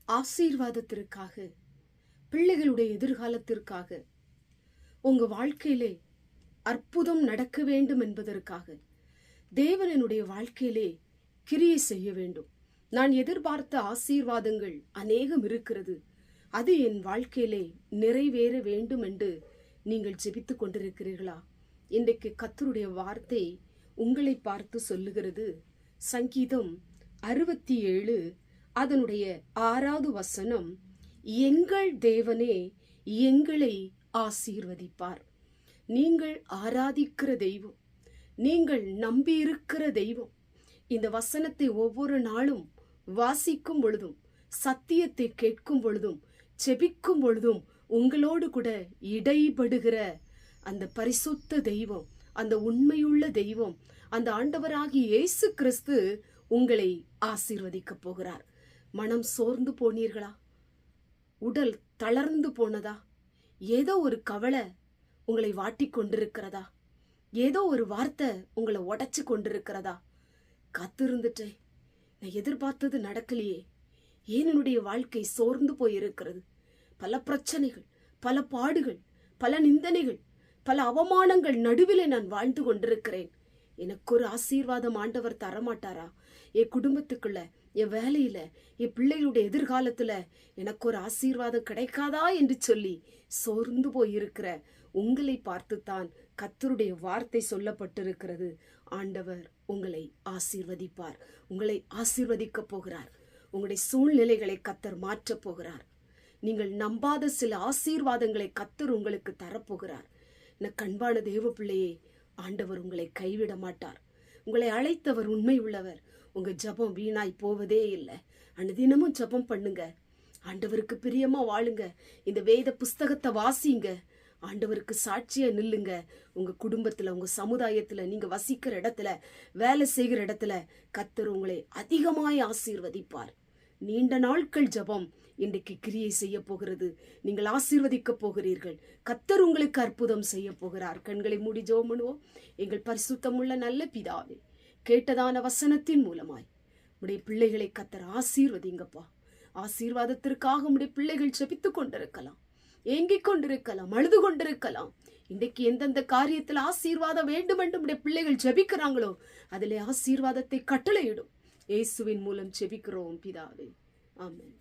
ஆசீர்வாதத்திற்காக, பிள்ளைகளுடைய எதிர்காலத்திற்காக, உங்க வாழ்க்கையிலே அற்புதம் நடக்க வேண்டும் என்பதற்காக தேவன் என்னுடைய வாழ்க்கையிலே கிரியை செய்ய வேண்டும். நான் எதிர்பார்த்த ஆசீர்வாதங்கள் அநேகம் இருக்கிறது, அது என் வாழ்க்கையிலே நிறைவேற வேண்டும் என்று நீங்கள் ஜெபித்துக் கொண்டிருக்கிறீர்களா? இன்றைக்கு கர்த்தருடைய வார்த்தை உங்களை பார்த்து சொல்லுகிறது. சங்கீதம் 67 அதனுடைய 6வது வசனம், எங்கள் தேவனே எங்களை ஆசீர்வதிப்பார். நீங்கள் ஆராதிக்கிற தெய்வம், நீங்கள் நம்பியிருக்கிற தெய்வம், இந்த வசனத்தை ஒவ்வொரு நாளும் வாசிக்கும் பொழுதும், சத்தியத்தை கேட்கும் பொழுதும், செபிக்கும் பொழுதும் உங்களோடு கூட இடைபடுகிற அந்த பரிசுத்த தெய்வம், அந்த உண்மையுள்ள தெய்வம், அந்த ஆண்டவராகிய இயேசு கிறிஸ்து உங்களை ஆசீர்வதிக்க போகிறார். மனம் சோர்ந்து போனீர்களா? உடல் தளர்ந்து போனதா? ஏதோ ஒரு கவலை உங்களை வாட்டி கொண்டிருக்கிறதா? ஏதோ ஒரு வார்த்தை உங்களை உடைச்சு கொண்டிருக்கிறதா? காத்திருந்துட்டேன், நான் எதிர்பார்த்தது நடக்கலையே, ஏன் என்னுடைய வாழ்க்கை சோர்ந்து போயிருக்கிறது? பல பிரச்சனைகள், பல பாடுகள், பல நிந்தனைகள், பல அவமானங்கள் நடுவிலே நான் வாழ்ந்து கொண்டிருக்கிறேன். எனக்கு ஒரு ஆசீர்வாதம் ஆண்டவர் தரமாட்டாரா? என் குடும்பத்துக்குள்ள, என் வேலையில, என் பிள்ளைகளுடைய எதிர்காலத்துல எனக்கு ஒரு ஆசீர்வாதம் கிடைக்காதா என்று சொல்லி சோர்ந்து போயிருக்கிற உங்களை பார்த்துத்தான் கர்த்தருடைய வார்த்தை சொல்லப்பட்டிருக்கிறது. ஆண்டவர் உங்களை ஆசீர்வதிப்பார், உங்களை ஆசீர்வதிக்க போகிறார். உங்களுடைய சூழ்நிலைகளை கர்த்தர் மாற்றப் போகிறார். நீங்கள் நம்பாத சில ஆசீர்வாதங்களை கர்த்தர் உங்களுக்கு தரப்போகிறார். கண்பான தேவ பிள்ளையே, ஆண்டவர் உங்களை கைவிட மாட்டார். உங்களை அழைத்தவர் உண்மை உள்ளவர். உங்க ஜபம் வீணாய் போவதே இல்லை. அனுதினமும் ஜபம் பண்ணுங்க, ஆண்டவருக்கு பிரியமா வாழுங்க, இந்த வேத புஸ்தகத்தை வாசிங்க, ஆண்டவருக்கு சாட்சியா நில்லுங்க. உங்க குடும்பத்துல, உங்க சமுதாயத்துல, நீங்க வசிக்கிற இடத்துல, வேலை செய்கிற இடத்துல கர்த்தர் உங்களை அதிகமாய் ஆசீர்வதிப்பார். நீண்ட நாட்கள் ஜபம் இன்றைக்கு கிரியை செய்ய போகிறது. நீங்கள் ஆசீர்வதிக்க போகிறீர்கள். கர்த்தர் உங்களுக்கு அற்புதம் செய்ய போகிறார். கண்களை மூடி ஜெபம் பண்ணுவோம். எங்கள் பரிசுத்தமுள்ள நல்ல பிதாவே, கேட்டதான வசனத்தின் மூலமாய் உடைய பிள்ளைகளை கர்த்தர் ஆசீர்வதிங்கப்பா. ஆசீர்வாதத்திற்காக உடைய பிள்ளைகள் ஜெபித்துக் கொண்டிருக்கலாம், ஏங்கிக் கொண்டிருக்கலாம், அழுது கொண்டிருக்கலாம். இன்றைக்கு எந்தெந்த காரியத்தில் ஆசீர்வாதம் வேண்டும் என்று உடைய பிள்ளைகள் ஜெபிக்கிறாங்களோ அதிலே ஆசீர்வாதத்தை கட்டளையிடும். இயேசுவின் மூலம் ஜெபிக்கிறோம் பிதாவே, ஆமென்.